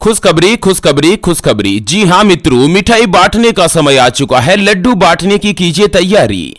खुशखबरी खुशखबरी खुशखबरी। जी हाँ मित्रों, मिठाई बांटने का समय आ चुका है। लड्डू बांटने की कीजिए तैयारी।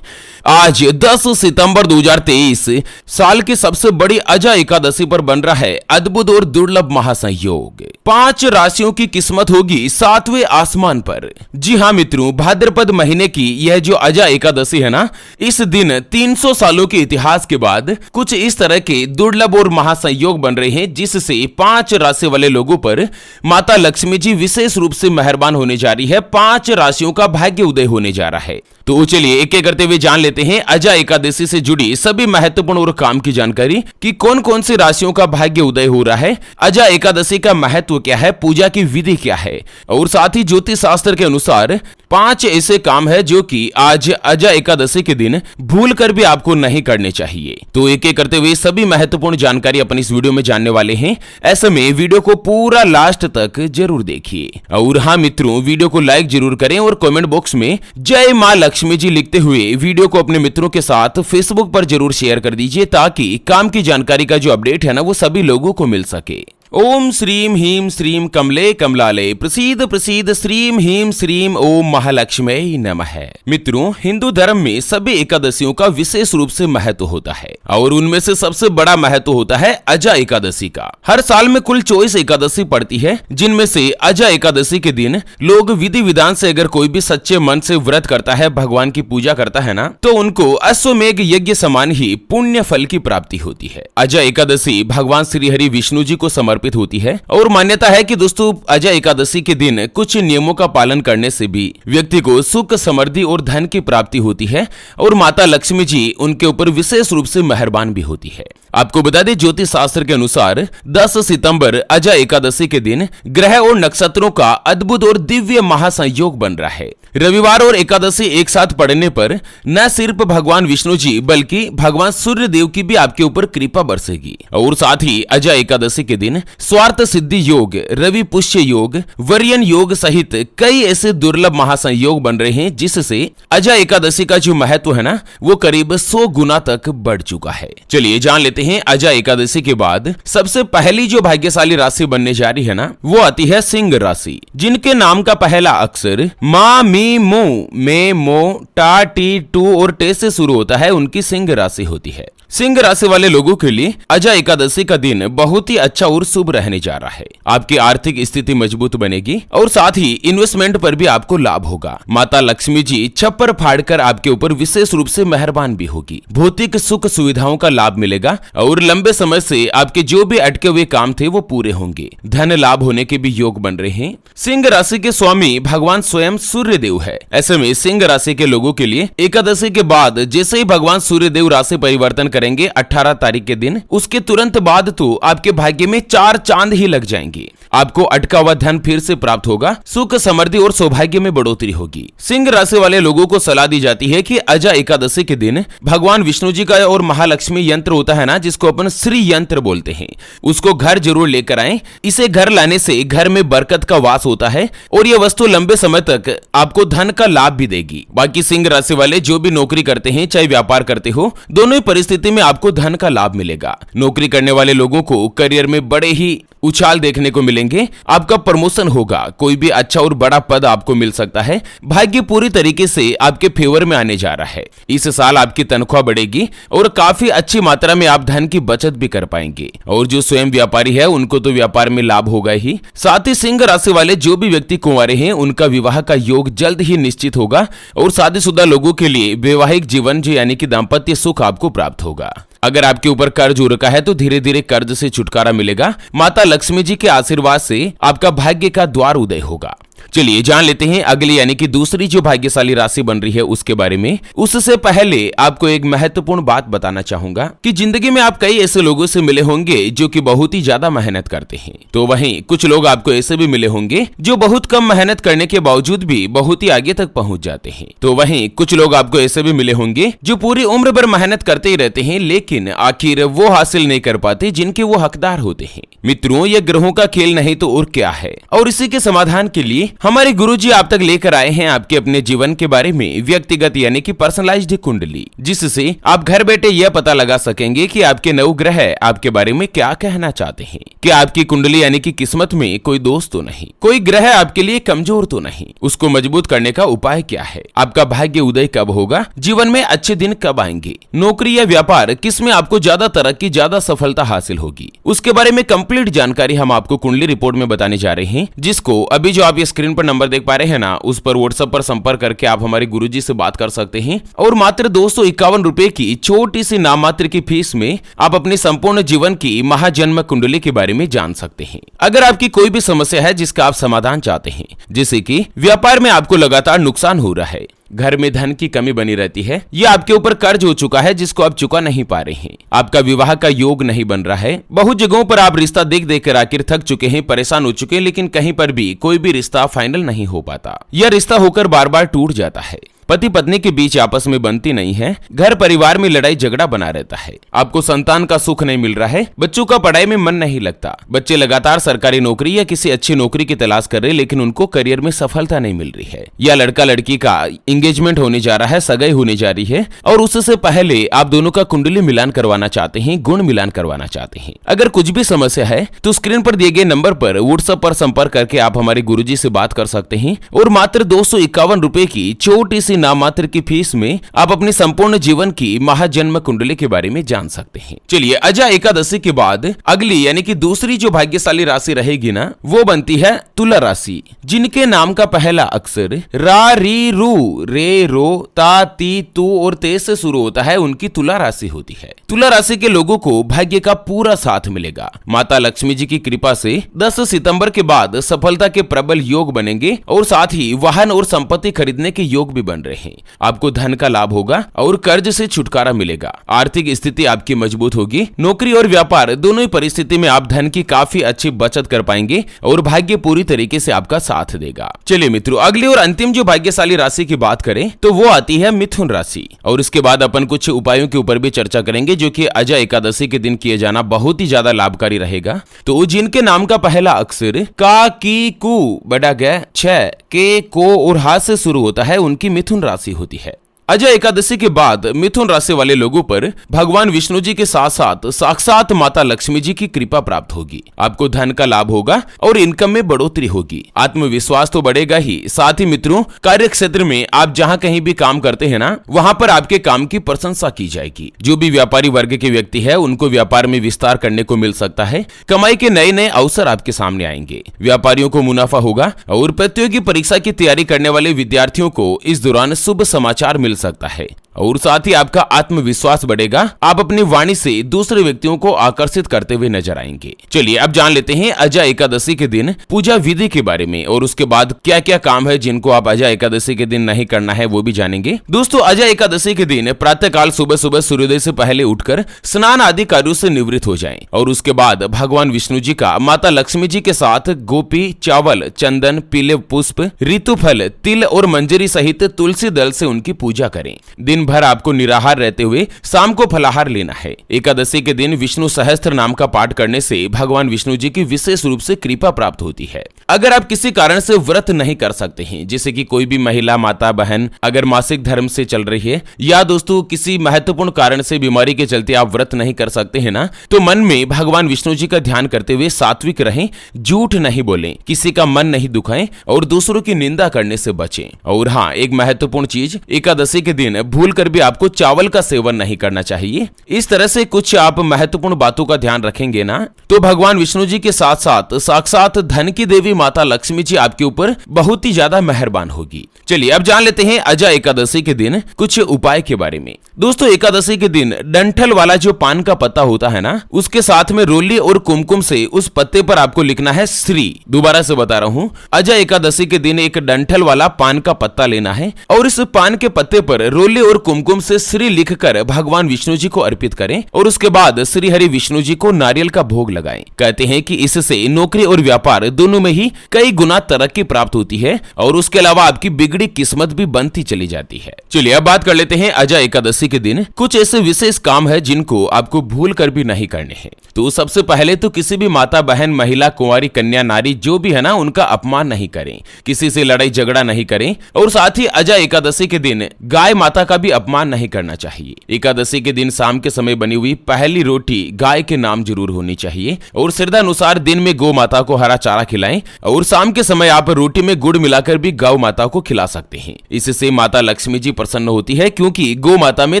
आज 10 सितंबर 2023 साल की सबसे बड़ी अजा एकादशी पर बन रहा है अद्भुत और दुर्लभ महासंयोग। 5 राशियों की किस्मत होगी 7वें आसमान पर। जी हाँ मित्रों, भाद्रपद महीने की यह जो अजा एकादशी है ना, इस दिन 300 सालों के इतिहास के बाद कुछ इस तरह के दुर्लभ और महासंयोग बन रहे हैं, जिससे 5 राशि वाले लोगों पर माता लक्ष्मी जी विशेष रूप से मेहरबान होने जा रही है। 5 राशियों का भाग्य उदय होने जा रहा है। तो चलिए एक एक करते हुए जान लेते हैं अजा एकादशी से जुड़ी सभी महत्वपूर्ण और काम की जानकारी कि कौन कौन सी राशियों का भाग्य उदय हो रहा है, अजा एकादशी का महत्व क्या है, पूजा की विधि क्या है, और साथ ही ज्योतिष शास्त्र के अनुसार 5 ऐसे काम है जो कि आज अजा एकादशी के दिन भूल कर भी आपको नहीं करने चाहिए। तो एक एक करते हुए सभी महत्वपूर्ण जानकारी अपन इस वीडियो में जानने वाले हैं। ऐसे में वीडियो को पूरा लास्ट तक जरूर देखिए। और हाँ मित्रों, वीडियो को लाइक जरूर करें और कमेंट बॉक्स में जय मां लक्ष्मी जी लिखते हुए वीडियो को अपने मित्रों के साथ फेसबुक पर जरूर शेयर कर दीजिए, ताकि काम की जानकारी का जो अपडेट है ना, वो सभी लोगों को मिल सके। ओम श्रीम ह्रीम श्रीम कमले कमलाले प्रसीद प्रसीद श्रीम ह्रीम श्रीम ओम महालक्ष्मी नमः। मित्रों, हिंदू धर्म में सभी एकादशियों का विशेष रूप से महत्व होता है और उनमें से सबसे बड़ा महत्व होता है अजा एकादशी का। हर साल में कुल 24 एकादशी पड़ती है, जिनमें से अजा एकादशी के दिन लोग विधि विधान से अगर कोई भी सच्चे मन से व्रत करता है, भगवान की पूजा करता है ना, तो उनको अश्वमेघ यज्ञ समान ही पुण्य फल की प्राप्ति होती है। अजा एकादशी भगवान श्री हरि विष्णु जी को समर्पित होती है और मान्यता है कि दोस्तों अजा एकादशी के दिन कुछ नियमों का पालन करने से भी व्यक्ति को सुख, समृद्धि और धन की प्राप्ति होती है और माता लक्ष्मी जी उनके ऊपर विशेष रूप से मेहरबान भी होती है। आपको बता दें, ज्योतिष शास्त्र के अनुसार 10 सितंबर अजा एकादशी के दिन ग्रह और नक्षत्रों का अद्भुत और दिव्य महासंयोग बन रहा है। रविवार और एकादशी एक साथ पड़ने पर न सिर्फ भगवान विष्णु जी बल्कि भगवान सूर्य देव की भी आपके ऊपर कृपा बरसेगी। और साथ ही अजा एकादशी के दिन स्वार्थ सिद्धि योग, रवि पुष्य योग, वर्यन योग सहित कई ऐसे दुर्लभ महासंयोग बन रहे हैं, जिससे अजा एकादशी का जो महत्व है ना, वो करीब 100 गुना तक बढ़ चुका है। चलिए जान लेते हैं अजा एकादशी के बाद सबसे पहली जो भाग्यशाली राशि बनने जा रही है ना, वो आती है सिंह राशि, जिनके नाम का पहला अक्षर मा मी मो में मो टा टी टू और टे से शुरू होता है, उनकी सिंह राशि होती है। सिंह राशि वाले लोगों के लिए अजा एकादशी का दिन बहुत ही अच्छा और शुभ रहने जा रहा है। आपकी आर्थिक स्थिति मजबूत बनेगी और साथ ही इन्वेस्टमेंट पर भी आपको लाभ होगा। माता लक्ष्मी जी छप्पर फाड़कर आपके ऊपर विशेष रूप से मेहरबान भी होगी। भौतिक सुख सुविधाओं का लाभ मिलेगा और लंबे समय से आपके जो भी अटके हुए काम थे वो पूरे होंगे। धन लाभ होने के भी योग बन रहे हैं। सिंह राशि के स्वामी भगवान स्वयं सूर्य देव है। ऐसे में सिंह राशि के लोगों के लिए एकादशी के बाद जैसे ही भगवान सूर्य देव राशि परिवर्तन करेंगे 18 तारीख के दिन, उसके तुरंत बाद तो आपके भाग्य में 4 चांद ही लग जाएंगे। आपको अटका हुआ धन फिर से प्राप्त होगा, सुख, समृद्धि और सौभाग्य में बढ़ोतरी होगी। सिंह राशि वाले लोगों को सलाह दी जाती है कि अजा एकादशी के दिन भगवान विष्णु जी का और महालक्ष्मी यंत्र होता है ना, जिसको अपन श्री यंत्र बोलते हैं, उसको घर जरूर लेकर आएं। इसे घर लाने से घर में बरकत का वास होता है और यह वस्तु लंबे समय तक आपको धन का लाभ भी देगी। बाकी सिंह राशि वाले जो भी नौकरी करते हैं, चाहे व्यापार करते हो, दोनों ही परिस्थिति में आपको धन का लाभ मिलेगा। नौकरी करने वाले लोगों को करियर में बड़े ही उछाल देखने को मिलेंगे। आपका प्रमोशन होगा, कोई भी अच्छा और बड़ा पद आपको मिल सकता है। भाग्य पूरी तरीके से आपके फेवर में आने जा रहा है। इस साल आपकी तनख्वाह बढ़ेगी और काफी अच्छी मात्रा में आप धन की बचत भी कर पाएंगे। और जो स्वयं व्यापारी है, उनको तो व्यापार में लाभ होगा ही। साथ ही सिंह राशि वाले जो भी व्यक्ति कुंवारे हैं, उनका विवाह का योग जल्द ही निश्चित होगा और शादीशुदा लोगों के लिए वैवाहिक जीवन जो यानी कि दाम्पत्य सुख आपको प्राप्त होगा। अगर आपके ऊपर कर्ज हो रखा है तो धीरे धीरे कर्ज से छुटकारा मिलेगा। माता लक्ष्मी जी के आशीर्वाद से आपका भाग्य का द्वार उदय होगा। चलिए जान लेते हैं अगली यानी कि दूसरी जो भाग्यशाली राशि बन रही है उसके बारे में। उससे पहले आपको एक महत्वपूर्ण बात बताना चाहूंगा कि जिंदगी में आप कई ऐसे लोगों से मिले होंगे जो कि बहुत ही ज्यादा मेहनत करते हैं, तो वहीं कुछ लोग आपको ऐसे भी मिले होंगे जो बहुत कम मेहनत करने के बावजूद भी बहुत ही आगे तक पहुंच जाते हैं। तो वहीं कुछ लोग आपको ऐसे भी मिले होंगे जो पूरी उम्र भर मेहनत करते ही रहते हैं, लेकिन आखिर वो हासिल नहीं कर पाते जिनके वो हकदार होते हैं। मित्रों, ये ग्रहों का खेल नहीं तो और क्या है। और इसी के समाधान के लिए क्योंकि हमारे गुरुजी आप तक लेकर आए हैं आपके अपने जीवन के बारे में व्यक्तिगत यानी कि पर्सनलाइज्ड कुंडली, जिससे आप घर बैठे यह पता लगा सकेंगे कि आपके नवग्रह आपके बारे में क्या कहना चाहते हैं। क्या आपकी कुंडली यानी कि किस्मत में कोई दोष तो नहीं, कोई ग्रह आपके लिए कमजोर तो नहीं, उसको मजबूत करने का उपाय क्या है, आपका भाग्य उदय कब होगा, जीवन में अच्छे दिन कब आएंगे, नौकरी या व्यापार किसमें आपको ज्यादा तरक्की ज्यादा सफलता हासिल होगी, उसके बारे में कंप्लीट जानकारी हम आपको कुंडली रिपोर्ट में बताने जा रहे हैं, जिसको अभी जो आप ये स्क्रीन पर नंबर देख पा रहे हैं ना, उस पर व्हाट्सएप पर संपर्क करके आप हमारे गुरुजी से बात कर सकते हैं और मात्र 251 रुपए की छोटी सी नाम मात्र की फीस में आप अपने संपूर्ण जीवन की महाजन्म कुंडली के बारे में जान सकते हैं। अगर आपकी कोई भी समस्या है जिसका आप समाधान चाहते हैं, जैसे कि व्यापार में आपको लगातार नुकसान हो रहा है, घर में धन की कमी बनी रहती है, या आपके ऊपर कर्ज हो चुका है जिसको आप चुका नहीं पा रहे हैं, आपका विवाह का योग नहीं बन रहा है, बहुत जगहों पर आप रिश्ता देख देख कर आखिर थक चुके हैं, परेशान हो चुके हैं, लेकिन कहीं पर भी कोई भी रिश्ता फाइनल नहीं हो पाता, या रिश्ता होकर बार बार टूट जाता है, पति पत्नी के बीच आपस में बनती नहीं है, घर परिवार में लड़ाई झगड़ा बना रहता है, आपको संतान का सुख नहीं मिल रहा है, बच्चों का पढ़ाई में मन नहीं लगता, बच्चे लगातार सरकारी नौकरी या किसी अच्छी नौकरी की तलाश कर रहे हैं लेकिन उनको करियर में सफलता नहीं मिल रही है, या लड़का लड़की का एंगेजमेंट होने जा रहा है, सगाई होने जा रही है और उससे पहले आप दोनों का कुंडली मिलान करवाना चाहते हैं, गुण मिलान करवाना चाहते हैं। अगर कुछ भी समस्या है तो स्क्रीन पर दिए गए नंबर पर व्हाट्सएप पर संपर्क करके आप हमारे गुरुजी से बात कर सकते हैं और मात्र 251 रुपए की छोटी सी नाम मात्र की फीस में आप अपने संपूर्ण जीवन की महाजन्म कुंडली के बारे में जान सकते हैं। चलिए, अजा एकादशी के बाद अगली यानी कि दूसरी जो भाग्यशाली राशि रहेगी ना, वो बनती है तुला राशि, जिनके नाम का पहला अक्षर रा री रू रे रो ता ती तू और ते से शुरू होता है, उनकी तुला राशि होती है। तुला राशि के लोगों को भाग्य का पूरा साथ मिलेगा। माता लक्ष्मी जी की कृपा से 10 सितंबर के बाद सफलता के प्रबल योग बनेंगे और साथ ही वाहन और संपत्ति खरीदने के योग भी बन रहे हैं। आपको धन का लाभ होगा और कर्ज से छुटकारा मिलेगा। आर्थिक स्थिति आपकी मजबूत होगी। नौकरी और व्यापार दोनों ही परिस्थिति में आप धन की काफी अच्छी बचत कर पाएंगे और भाग्य पूरी तरीके से आपका साथ देगा। चलिए मित्रों, अगली और अंतिम जो भाग्यशाली राशि की बात करें तो वो आती है मिथुन राशि, और इसके बाद अपन कुछ उपायों के ऊपर भी चर्चा करेंगे जो कि अजा एकादशी के दिन किए जाना बहुत ही ज्यादा लाभकारी रहेगा। तो जिनके नाम का पहला अक्षर का की कु बड़ा ग छ के को और हा से शुरू होता है, उनकी मिथुन राशि होती है। अजय एकादशी के बाद मिथुन राशि वाले लोगों पर भगवान विष्णु जी के साथ साथ साक्षात माता लक्ष्मी जी की कृपा प्राप्त होगी। आपको धन का लाभ होगा और इनकम में बढ़ोतरी होगी। आत्मविश्वास तो बढ़ेगा ही, साथ ही मित्रों कार्य क्षेत्र में आप जहां कहीं भी काम करते हैं ना, वहां पर आपके काम की प्रशंसा की जाएगी। जो भी व्यापारी वर्ग के व्यक्ति है उनको व्यापार में विस्तार करने को मिल सकता है। कमाई के नए नए अवसर आपके सामने आएंगे। व्यापारियों को मुनाफा होगा और प्रतियोगी परीक्षा की तैयारी करने वाले विद्यार्थियों को इस दौरान शुभ समाचार मिल सकता है और साथ ही आपका आत्मविश्वास बढ़ेगा। आप अपनी वाणी से दूसरे व्यक्तियों को आकर्षित करते हुए नजर आएंगे। चलिए अब जान लेते हैं अजा एकादशी के दिन पूजा विधि के बारे में और उसके बाद क्या क्या काम है जिनको आप अजा एकादशी के दिन नहीं करना है वो भी जानेंगे। दोस्तों, अजा एकादशी के दिन प्रातः काल सुबह सुबह सूर्योदय से पहले उठकर स्नान आदि कार्यों से निवृत्त हो जाएं और उसके बाद भगवान विष्णु जी का माता लक्ष्मी जी के साथ गोपी, चावल, चंदन, पीले पुष्प, ऋतुफल, तिल और मंजरी सहित तुलसी दल से उनकी पूजा करें। दिन भर आपको निराहार रहते हुए शाम को फलाहार लेना है। एकादशी के दिन विष्णु सहस्त्र नाम का पाठ करने से भगवान विष्णु जी की विशेष रूप से कृपा प्राप्त होती है। अगर आप किसी कारण से व्रत नहीं कर सकते हैं, जैसे कि कोई भी महिला, माता, बहन अगर मासिक धर्म से चल रही है या दोस्तों किसी महत्वपूर्ण कारण से बीमारी के चलते आप व्रत नहीं कर सकते हैं ना, तो मन में भगवान विष्णु जी का ध्यान करते हुए सात्विक रहें, झूठ नहीं बोलें, किसी का मन नहीं दुखाएं और दूसरों की निंदा करने से बचें। और हाँ, एक महत्वपूर्ण चीज, एकादशी के दिन भूल कर भी आपको चावल का सेवन नहीं करना चाहिए। इस तरह से कुछ आप महत्वपूर्ण बातों का ध्यान रखेंगे ना, तो भगवान विष्णु जी के साथ साथ साक्षात धन की देवी माता लक्ष्मी जी आपके ऊपर बहुत ही ज्यादा मेहरबान होगी। चलिए अब जान लेते हैं अजा एकादशी के दिन कुछ उपाय के बारे में। दोस्तों, एकादशी के दिन डंठल वाला जो पान का पत्ता होता है ना, उसके साथ में रोली और कुमकुम से उस पत्ते पर आपको लिखना है श्री। दोबारा से बता रहा हूँ, अजा एकादशी के दिन एक डंठल वाला पान का पत्ता लेना है और इस पान के पत्ते पर रोली और कुमकुम से श्री लिखकर भगवान विष्णु जी को अर्पित करें और उसके बाद श्री हरि विष्णु जी को नारियल का भोग लगाएं। कहते हैं कि इससे नौकरी और व्यापार दोनों में ही कई गुना तरक्की प्राप्त होती है और उसके अलावा आपकी बिगड़ी किस्मत भी बनती चली जाती है। चलिए अब बात कर लेते हैं अजय एकादशी के दिन कुछ ऐसे विशेष काम है जिनको आपको भूल कर भी नहीं करने हैं। तो सबसे पहले तो किसी भी माता, बहन, महिला, कुंवारी, कन्या, नारी जो भी है ना, उनका अपमान नहीं करें, किसी से लड़ाई झगड़ा नहीं करें और साथ ही अजय एकादशी के दिन गाय माता का भी अपमान नहीं करना चाहिए। एकादशी के दिन शाम के समय बनी हुई पहली रोटी गाय के नाम जरूर होनी चाहिए और श्रद्धा अनुसार दिन में गौ माता को हरा चारा खिलाएं और शाम के समय आप रोटी में गुड़ मिलाकर भी गौ माता को खिला सकते हैं। इससे माता लक्ष्मी जी प्रसन्न होती है क्योंकि गौ माता में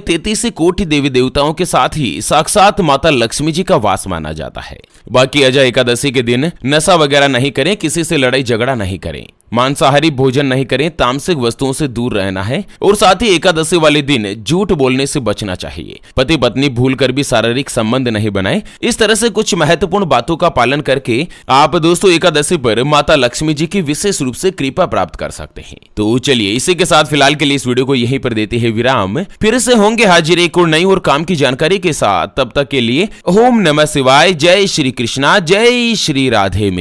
33 कोटि देवी देवताओं के साथ ही साक्षात माता लक्ष्मी जी का वास माना जाता है। बाकी अजय एकादशी के दिन नशा वगैरह नहीं करें, किसी से लड़ाई झगड़ा नहीं करें, मांसाहारी भोजन नहीं करें, तामसिक वस्तुओं से दूर रहना है और साथ ही एकादशी वाले दिन झूठ बोलने से बचना चाहिए। पति पत्नी भूलकर भी शारीरिक संबंध नहीं बनाए। इस तरह से कुछ महत्वपूर्ण बातों का पालन करके आप दोस्तों एकादशी पर माता लक्ष्मी जी की विशेष रूप से कृपा प्राप्त कर सकते हैं। तो चलिए इसी के साथ फिलहाल के लिए इस वीडियो को यहीं पर देते हैं विराम। फिर से होंगे हाजिर एक और नई और काम की जानकारी के साथ। तब तक के लिए ओम नमः शिवाय, जय श्री कृष्णा, जय श्री राधे।